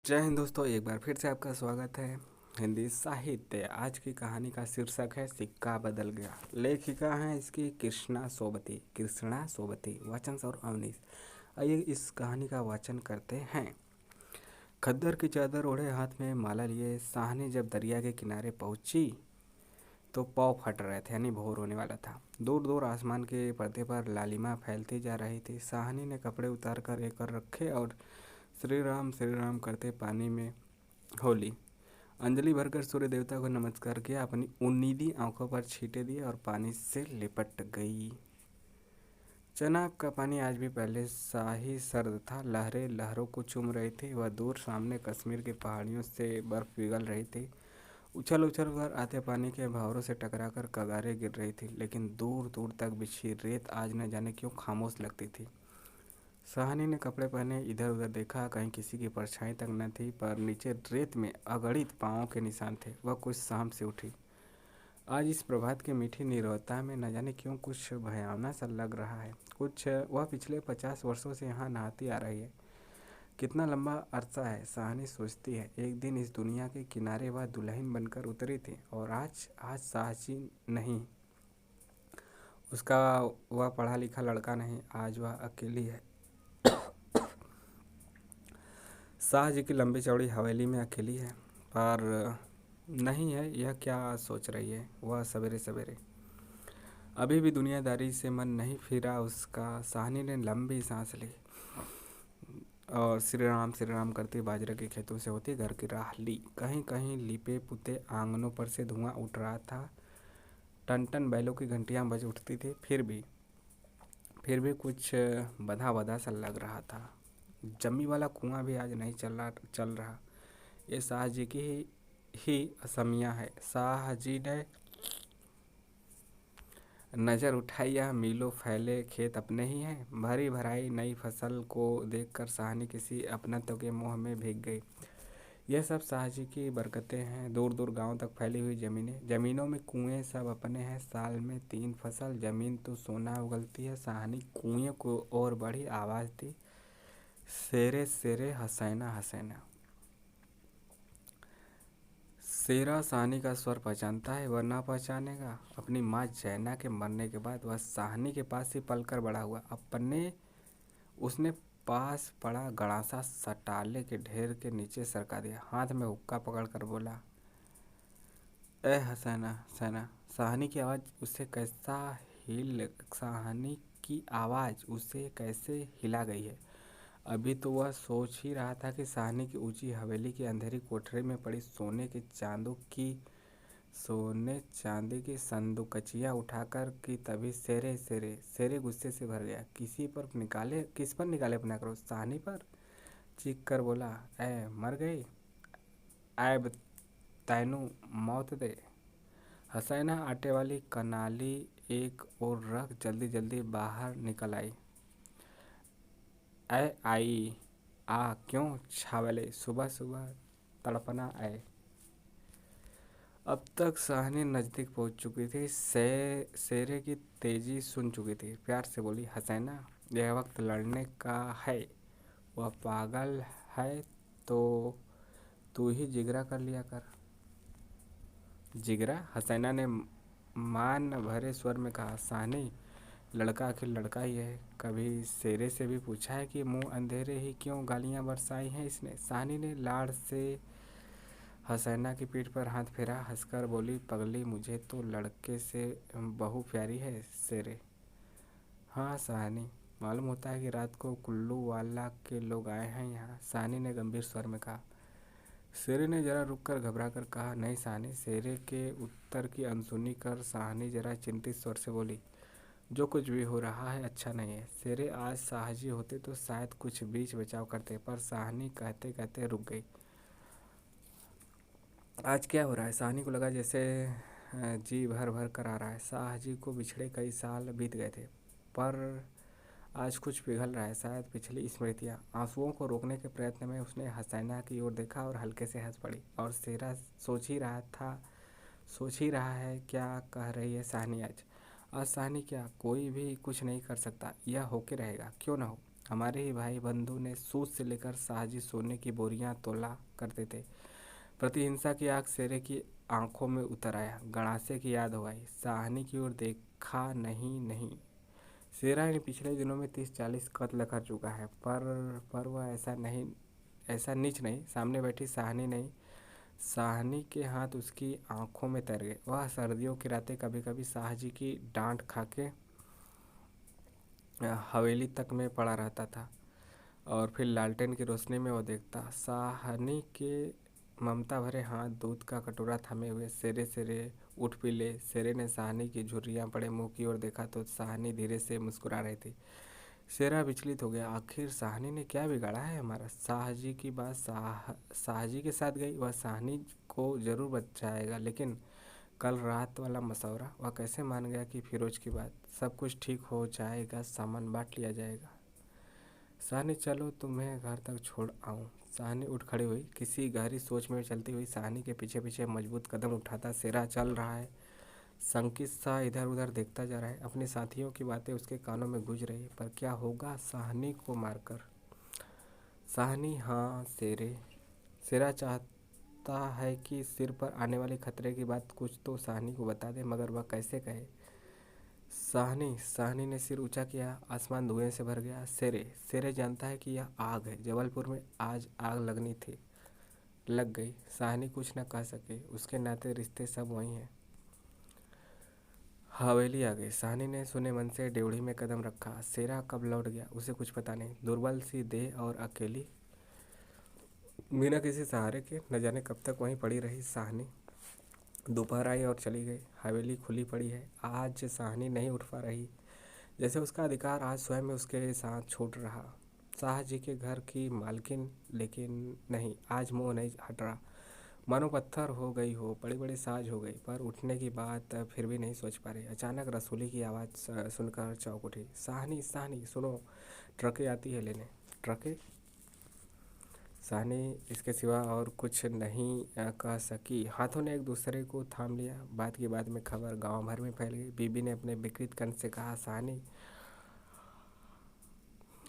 जय हिंद दोस्तों, एक बार फिर से आपका स्वागत है। हिंदी साहित्य आज की कहानी का शीर्षक है सिक्का बदल गया। लेखिका हैं इसकी कृष्णा सोबती, वाचन और अवनीश। आइए इस कहानी का वाचन करते हैं। खद्दर की चादर ओढ़े हाथ में माला लिए साहनी जब दरिया के किनारे पहुंची तो पाँव फट रहे थे, यानी भोर होने वाला था। दूर दूर आसमान के पर्दे पर लालिमा फैलती जा रही थी। साहनी ने कपड़े उतार कर एक और रखे और श्री राम करते पानी में होली अंजलि भरकर सूर्य देवता को नमस्कार किया, अपनी उन्नीदी आंखों पर छींटे दिए और पानी से लिपट गई। चनाब का पानी आज भी पहले सा ही सर्द था। लहरें लहरों को चूम रही थी। वह दूर सामने कश्मीर की पहाड़ियों से बर्फ पिघल रही थी। उछल उछल कर आते पानी के भावरों से टकराकर कगारें गिर रही थी, लेकिन दूर दूर तक बिछी रेत आज न जाने क्यों खामोश लगती थी। साहनी ने कपड़े पहने इधर उधर देखा, कहीं किसी की परछाई तक न थी, पर नीचे रेत में अगणित पाँवों के निशान थे। वह कुछ शाम से उठी। आज इस प्रभात की मीठी नीरवता में न जाने क्यों कुछ भयावना सा लग रहा है। कुछ वह पिछले 50 वर्षों से यहाँ नहाती आ रही है। कितना लंबा अरसा है, साहनी सोचती है। एक दिन इस दुनिया के किनारे वह दुल्हन बनकर उतरी थी, और आज आज साहसी नहीं, उसका वह पढ़ा लिखा लड़का नहीं, आज वह अकेली है। शाह जी की लंबी चौड़ी हवेली में अकेली है, पर नहीं है। यह क्या सोच रही है वह सवेरे सवेरे? अभी भी दुनियादारी से मन नहीं फिरा उसका। साहनी ने लंबी सांस ली और श्री राम करती बाजरे के खेतों से होती घर की राह ली। कहीं कहीं लिपे पुते आंगनों पर से धुआं उठ रहा था। टन टन बैलों की घंटियां बज उठती थी। फिर भी कुछ बधा बधा सा लग रहा था। जमी वाला कुआं भी आज नहीं चल रहा। ये शाह जी की ही असमिया है। शाह जी ने नज़र उठाई, यह मीलों फैले खेत अपने ही हैं। भरी भराई नई फसल को देखकर साहनी किसी अपनत्व के मोह में भीग गई। यह सब शाह जी की बरकतें हैं। दूर दूर गांव तक फैली हुई जमीनों में कुएं सब अपने हैं। साल में 3 फसल, जमीन तो सोना उगलती है। साहनी कुएं को और बढ़ी, आवाज़ दी, शेरे शेरे हसैना हसैना। शेरा साहनी का स्वर पहचानता है, वह ना पहचानेगा? अपनी माँ जैना के मरने के बाद वह साहनी के पास ही पलकर बड़ा हुआ। उसने पास पड़ा गड़ासा सटाले के ढेर के नीचे सरका दिया। हाथ में हुक्का पकड़कर बोला, ए हसैना हसैना। साहनी की आवाज़ उसे कैसे हिला गई है। अभी तो वह सोच ही रहा था कि साहनी की ऊंची हवेली की अंधेरी कोठरी में पड़ी सोने चांदी की संदूकचियाँ उठाकर की, तभी शेरे गुस्से से भर गया। किस पर निकाले अपना क्रोध? साहनी पर। चीख कर बोला, ऐ मर गई, ऐब तैनू मौत दे। हसैना आटे वाली कनाली एक और रख जल्दी जल्दी बाहर निकल आई। ऐ आई आ क्यों छावले, सुबह सुबह तड़पना आए। अब तक साहनी नज़दीक पहुंच चुकी थी। शेरे की तेजी सुन चुकी थी। प्यार से बोली, हसैना, यह वक्त लड़ने का है। वह पागल है तो तू ही जिगरा कर लिया कर। जिगरा? हसैना ने मान भरे स्वर में कहा। साहनी, लड़का आखिर लड़का ही है। कभी शेरे से भी पूछा है कि मुंह अंधेरे ही क्यों गालियां बरसाई हैं इसने? साहनी ने लाड़ से हसैना की पीठ पर हाथ फेरा, हंसकर बोली, पगली, मुझे तो लड़के से बहू प्यारी है शेरे। हाँ साहनी, मालूम होता है कि रात को कुल्लू वाला के लोग आए हैं यहाँ, साहनी ने गंभीर स्वर में कहा। शेरे ने जरा रुककर घबरा कर कहा, नहीं साहनी। शेरे के उत्तर की अनसुनी कर साहनी जरा चिंतित स्वर से बोली, जो कुछ भी हो रहा है अच्छा नहीं है। शेरे, आज साहजी होते तो शायद कुछ बीच बचाव करते, पर साहनी कहते कहते रुक गई। आज क्या हो रहा है? साहनी को लगा जैसे जी भर भर कर आ रहा है। शाह जी को बिछड़े कई साल बीत गए थे, पर आज कुछ पिघल रहा है, शायद पिछली स्मृतियाँ। आंसुओं को रोकने के प्रयत्न में उसने हसैना की ओर देखा और हल्के से हंस पड़ी। और शेरा सोच ही रहा है क्या कह रही है साहनी आज। आज साहनी क्या, कोई भी कुछ नहीं कर सकता, यह होके रहेगा, क्यों ना हो। हमारे ही भाई बंधु ने सूद से लेकर साहजी सोने की बोरियां तोला करते थे। प्रतिहिंसा की आग शेरे की आंखों में उतर आया। गणासे की याद हो आई। साहनी की ओर देखा नहीं नहीं। शेरा इन पिछले दिनों में 30-40 कत्ल कर चुका है, पर वह ऐसा नीच नहीं। सामने बैठी साहनी नहीं, साहनी के हाथ उसकी आंखों में तैर गए। वह सर्दियों की रातें कभी कभी साहजी की डांट खा के हवेली तक में पड़ा रहता था और फिर लालटेन की रोशनी में वो देखता साहनी के ममता भरे हाथ दूध का कटोरा थमे हुए। सेरे सेरे उठ पी ले। सेरे ने साहनी की झुर्रियाँ पड़े मुंह की ओर देखा तो साहनी धीरे से मुस्कुरा रही थी। शेरा विचलित हो गया। आखिर साहनी ने क्या बिगाड़ा है हमारा? साहजी की बात साहजी के साथ गई। वह साहनी को जरूर बचाएगा, लेकिन कल रात वाला मशवरा वह कैसे मान गया कि फिरोज की बात? सब कुछ ठीक हो जाएगा, सामान बांट लिया जाएगा। साहनी चलो तुम्हें घर तक छोड़ आऊं। साहनी उठ खड़ी हुई। किसी गहरी सोच में चलती हुई साहनी के पीछे पीछे मजबूत कदम उठाता शेरा चल रहा है। संकित सा इधर उधर देखता जा रहा है। अपने साथियों की बातें उसके कानों में गूंज रही है। पर क्या होगा साहनी को मारकर? साहनी हाँ शेरे। शेरा चाहता है कि सिर पर आने वाले खतरे की बात कुछ तो साहनी को बता दे, मगर वह कैसे कहे? साहनी साहनी ने सिर ऊंचा किया। आसमान धुएं से भर गया। शेरे शेरे जानता है कि यह आग है। जबलपुर में आज आग लगनी थी, लग गई। साहनी कुछ न कह सके। उसके नाते रिश्ते सब वही हैं। हवेली आ गई। साहनी ने सुने मन से ड्योढ़ी में कदम रखा। शेरा कब लौट गया उसे कुछ पता नहीं। दुर्बल सी देह और अकेली, बिना किसी सहारे के, न जाने कब तक वहीं पड़ी रही साहनी। दोपहर आई और चली गई। हवेली खुली पड़ी है। आज साहनी नहीं उठ पा रही, जैसे उसका अधिकार आज स्वयं उसके साथ छूट रहा। शाह जी के घर की मालकिन, लेकिन नहीं, आज मुंह नहीं हट रहा। मानो पत्थर हो गई हो, बड़ी बड़ी साज हो गई, पर उठने की बात फिर भी नहीं सोच पा रही। अचानक रसूली की आवाज़ सुनकर चौंक उठी। साहनी साहनी सुनो, ट्रकें आती है लेने। ट्रकें? साहनी इसके सिवा और कुछ नहीं कह सकी। हाथों ने एक दूसरे को थाम लिया। बात की बात में खबर गांव भर में फैल गई। बीबी ने अपने विकृत कंठ से कहा, साहनी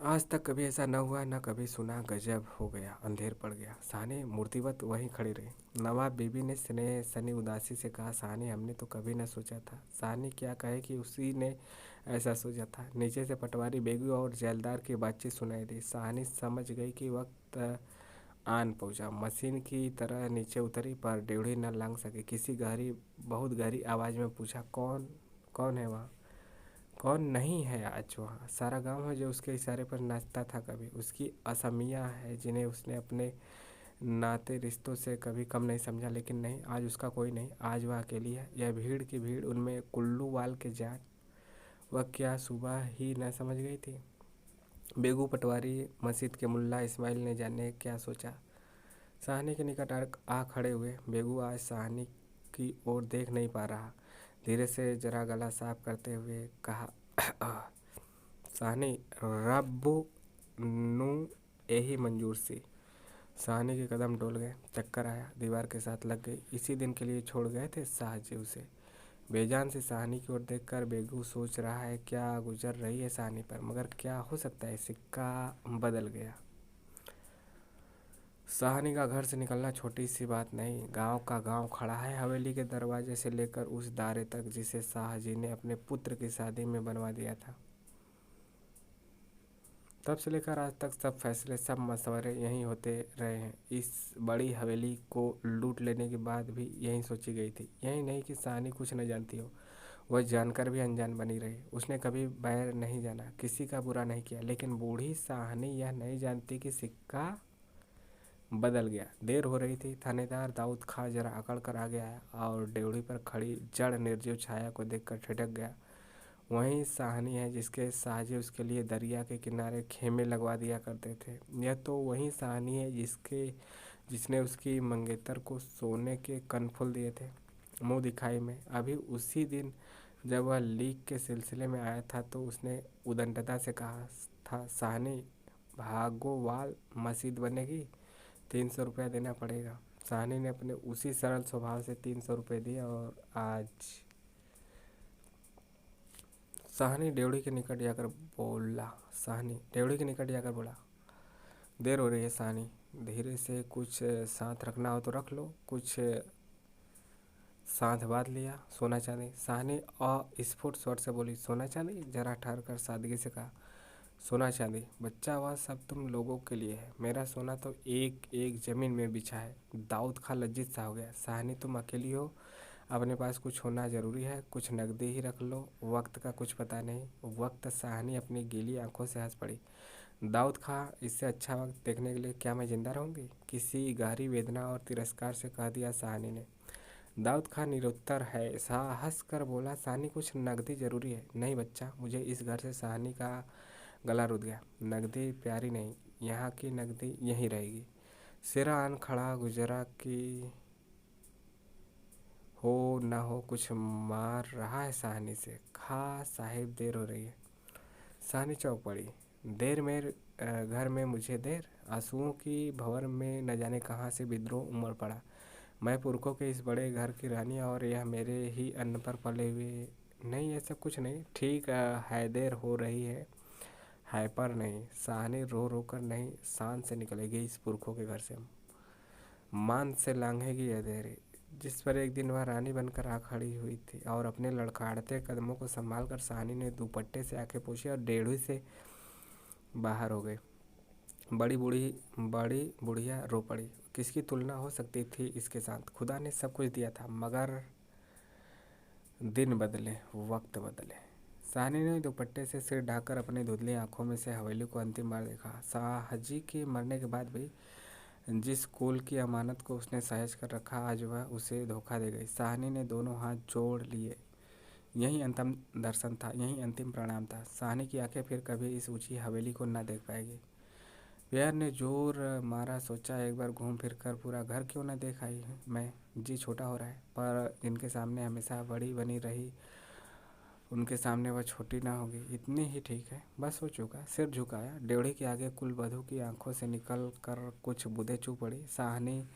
आज तक कभी ऐसा न हुआ, न कभी सुना। गजब हो गया। अंधेर पड़ गया। साहनी मूर्तिवत वहीं खड़ी रही। नवाब बीबी ने स्नेह सनी उदासी से कहा, साहनी हमने तो कभी न सोचा था। साहनी क्या कहे कि उसी ने ऐसा सोचा था। नीचे से पटवारी बेगू और जैलदार की बातचीत सुनाई दी। साहनी समझ गई कि वक्त आन पहुंचा। मशीन की तरह नीचे उतरी, पर ड्योढ़ी न लांघ सकी। किसी बहुत गहरी आवाज़ में पूछा, कौन कौन है वहाँ? कौन नहीं है आज वहाँ? सारा गांव है जो उसके इशारे पर नाचता था कभी। उसकी असमियाँ है जिन्हें उसने अपने नाते रिश्तों से कभी कम नहीं समझा। लेकिन नहीं, आज उसका कोई नहीं। आज वह अकेली है। यह भीड़ की भीड़, उनमें कुल्लू वाल के जान। वह क्या सुबह ही न समझ गई थी? बेगू, पटवारी, मस्जिद के मुल्ला इस्माइल ने जाने क्या सोचा। साहनी के निकट आ खड़े हुए। बेगू आज साहनी की ओर देख नहीं पा रहा। धीरे से जरा गला साफ करते हुए कहा, साहनी रब्बू नू यही मंजूर सी। साहनी के कदम डोल गए। चक्कर आया। दीवार के साथ लग गई। इसी दिन के लिए छोड़ गए थे शाह जी उसे। बेजान से साहनी की ओर देखकर बेगू सोच रहा है क्या गुजर रही है साहनी पर, मगर क्या हो सकता है? सिक्का बदल गया। साहनी का घर से निकलना छोटी सी बात नहीं। गांव का गांव खड़ा है हवेली के दरवाजे से लेकर उस दारे तक जिसे शाह जी ने अपने पुत्र की शादी में बनवा दिया था। तब से लेकर आज तक सब फैसले, सब मशवरे यहीं होते रहे हैं। इस बड़ी हवेली को लूट लेने के बाद भी यही सोची गई थी। यही नहीं कि साहनी कुछ न जानती हो, वह जानकर भी अनजान बनी रही। उसने कभी बैर नहीं जाना, किसी का बुरा नहीं किया। लेकिन बूढ़ी साहनी यह नहीं जानती कि सिक्का बदल गया। देर हो रही थी। थानेदार दाऊद खां जरा अकड़ कर आ गया और ड्योढ़ी पर खड़ी जड़ निर्जीव छाया को देखकर ठिठक गया। वही साहनी है जिसके साजे उसके लिए दरिया के किनारे खेमे लगवा दिया करते थे। यह तो वही साहनी है जिसने उसकी मंगेतर को सोने के कनफुल दिए थे मुंह दिखाई में। अभी उसी दिन जब वह लीक के सिलसिले में आया था तो उसने उदंडता से कहा था, साहनी भागोवाल मस्जिद बनेगी, 300 रुपया देना पड़ेगा। साहनी ने अपने उसी सरल स्वभाव से 300 रुपये दिए और आज साहनी ड्योढ़ी के निकट जाकर बोला। साहनी ड्योढ़ी के निकट जाकर बोला, देर हो रही है साहनी, धीरे से, कुछ साथ रखना हो तो रख लो। कुछ साथ बात लिया। सोना चांदी। साहनी अस्फुट स्वर से बोली, सोना चांदी? जरा ठहर कर सादगी से कहा, सोना चांदी बच्चा वह सब तुम लोगों के लिए है, मेरा सोना तो एक एक जमीन में बिछा है। दाऊद खां लज्जित सा हो गया। साहनी तुम अकेली हो, अपने पास कुछ होना जरूरी है, कुछ नकदी ही रख लो, वक्त का कुछ पता नहीं। वक्त? साहनी अपनी गीली आंखों से हंस पड़ी। दाऊद खां, इससे अच्छा वक्त देखने के लिए क्या मैं जिंदा रहूंगी? किसी गहरी वेदना और तिरस्कार से कह दिया साहनी ने। दाऊद खां निरुत्तर है सा हंस कर बोला, साहनी कुछ नकदी जरूरी है? नहीं बच्चा, मुझे इस घर से। साहनी का गला रुक गया। नकदी प्यारी नहीं, यहाँ की नकदी यहीं रहेगी। सिरा आन खड़ा गुजरा की हो ना हो कुछ मार रहा है साहनी से। खा साहिब, देर हो रही है। साहनी चौंक पड़ी। देर मेरे घर में मुझे देर? आंसुओं की भंवर में न जाने कहाँ से विद्रोह उमड़ पड़ा। मैं पुरखों के इस बड़े घर की रानी और यह मेरे ही अन्न पर पले हुए। नहीं, ऐसा कुछ नहीं। ठीक है, देर हो रही है पर नहीं। साहनी रो रो कर नहीं, शान से निकलेगी इस पुरखों के घर से, मान से लांघेगी यह देर, जिस पर एक दिन वह रानी बनकर आ खड़ी हुई थी। और अपने लड़खड़ाते कदमों को संभाल कर साहनी ने दुपट्टे से आंखें पोंछी और डेढ़ी से बाहर हो गई। बड़ी बुढ़िया रो पड़ी। किसकी तुलना हो सकती थी इसके साथ? खुदा ने सब कुछ दिया था, मगर दिन बदले, वक्त बदले। साहनी ने दुपट्टे से सिर ढककर अपनी धुंधली आंखों में से हवेली को अंतिम बार देखा। शाहजी के मरने के बाद भी जिस कुल की अमानत को उसने सहेज कर रखा, आज वह उसे धोखा दे गई। साहनी ने दोनों हाथ जोड़ लिए। यही अंतिम दर्शन था, यही अंतिम प्रणाम था। साहनी की आंखें फिर कभी इस ऊंची हवेली को न देख पाएगी। प्यार ने जोर मारा, सोचा एक बार घूम फिर कर पूरा घर क्यों न देख आई मैं। जी छोटा हो रहा है, पर इनके सामने हमेशा बड़ी बनी रही, उनके सामने वह छोटी ना होगी, इतनी ही ठीक है। बस हो चुका। सिर झुकाया। ड्योढ़ी के आगे कुल वधू की आंखों से निकल कर कुछ बूंदें चू पड़ी। साहनी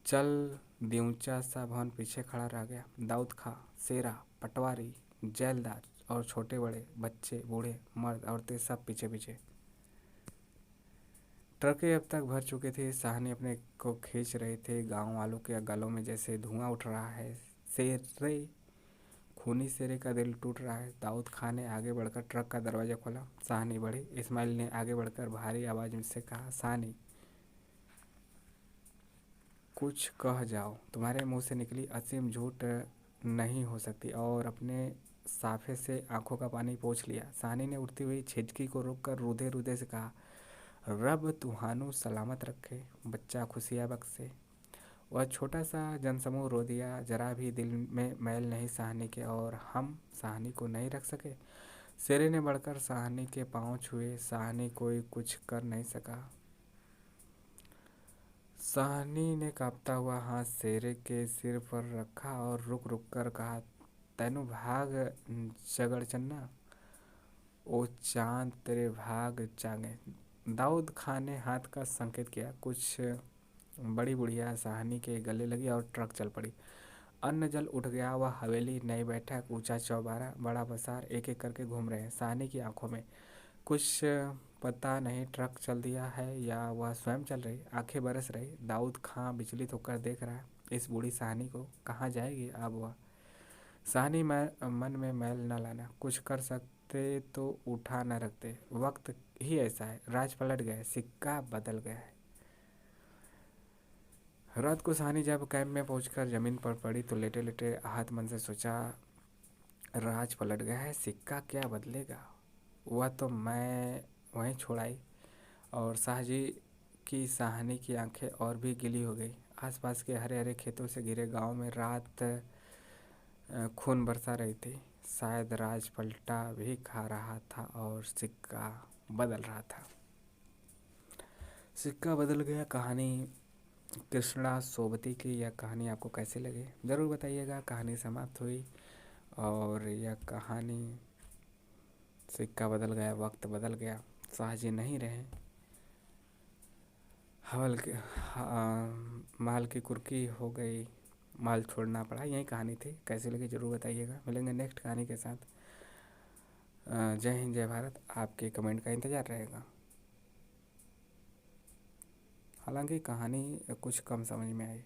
चल दिऊचा सा भवन पीछे खड़ा रह गया। दाऊद खां, शेरा, पटवारी, जेलदार और छोटे बड़े, बच्चे, बूढ़े, मर्द, औरतें सब पीछे पीछे। ट्रकें अब तक भर चुकी थी। साहनी अपने को खींच रहे थे। गांव वालों के गलों में जैसे धुआं उठ रहा है। शेरे, खूनी शेरे का दिल टूट रहा है। दाऊद खां ने आगे बढ़कर ट्रक का दरवाज़ा खोला। साहनी बढ़ी। इस्माइल ने आगे बढ़कर भारी आवाज़ में से कहा, साहनी कुछ कह जाओ, तुम्हारे मुंह से निकली असीम झूठ नहीं हो सकती। और अपने साफे से आंखों का पानी पोंछ लिया। साहनी ने उठती हुई छिचकी को रोककर रूधे रूधे से कहा, रब तुहानू सलामत रखे, बच्चा खुशियाँ बख्शे। वह छोटा सा जनसमूह रो दिया। जरा भी दिल में मैल नहीं साहनी के, और हम साहनी को नहीं रख सके। शेरे ने बढ़कर साहनी के पांव छुए। साहनी कोई कुछ कर नहीं सका। साहनी ने कांपता हुआ हाथ शेरे के सिर पर रखा और रुक रुक कर कहा, तैनू भाग जगड़ चन्ना, ओ चांद तेरे भाग जागे। दाऊद खां ने हाथ का संकेत किया। कुछ बड़ी बुढ़िया साहनी के गले लगी और ट्रक चल पड़ी। अन्न जल उठ गया। वह हवेली, नई बैठक, ऊंचा चौबारा, बड़ा बसार एक एक करके घूम रहे हैं। साहनी की आंखों में कुछ पता नहीं, ट्रक चल दिया है या वह स्वयं चल रही। आंखें बरस रही। दाऊद खां विचलित होकर देख रहा है इस बूढ़ी साहनी को। कहाँ जाएगी अब वह? साहनी मन में मैल न लाना, कुछ कर सकते तो उठा न रखते। वक्त ही ऐसा है, राज पलट गया है, सिक्का बदल गया है। रात को साहनी जब कैंप में पहुंचकर जमीन पर पड़ी तो लेटे लेटे हाथ मन से सोचा, राज पलट गया है, सिक्का क्या बदलेगा? वह तो मैं वहीं छोड़ाई। और शाहजी की साहनी की आंखें और भी गीली हो गई। आसपास के हरे हरे खेतों से घिरे गांव में रात खून बरसा रही थी। शायद राज पलटा भी खा रहा था और सिक्का बदल रहा था। सिक्का बदल गया। कहानी कृष्णा सोबती की यह कहानी आपको कैसी लगी ज़रूर बताइएगा। कहानी समाप्त हुई और यह कहानी सिक्का बदल गया, वक्त बदल गया, शाहजी नहीं रहे, हवल के माल की कुर्की हो गई, माल छोड़ना पड़ा। यही कहानी थी। कैसी लगी ज़रूर बताइएगा। मिलेंगे नेक्स्ट कहानी के साथ। जय हिंद जय भारत। आपके कमेंट का इंतज़ार रहेगा। हालांकि कहानी कुछ कम समझ में आई।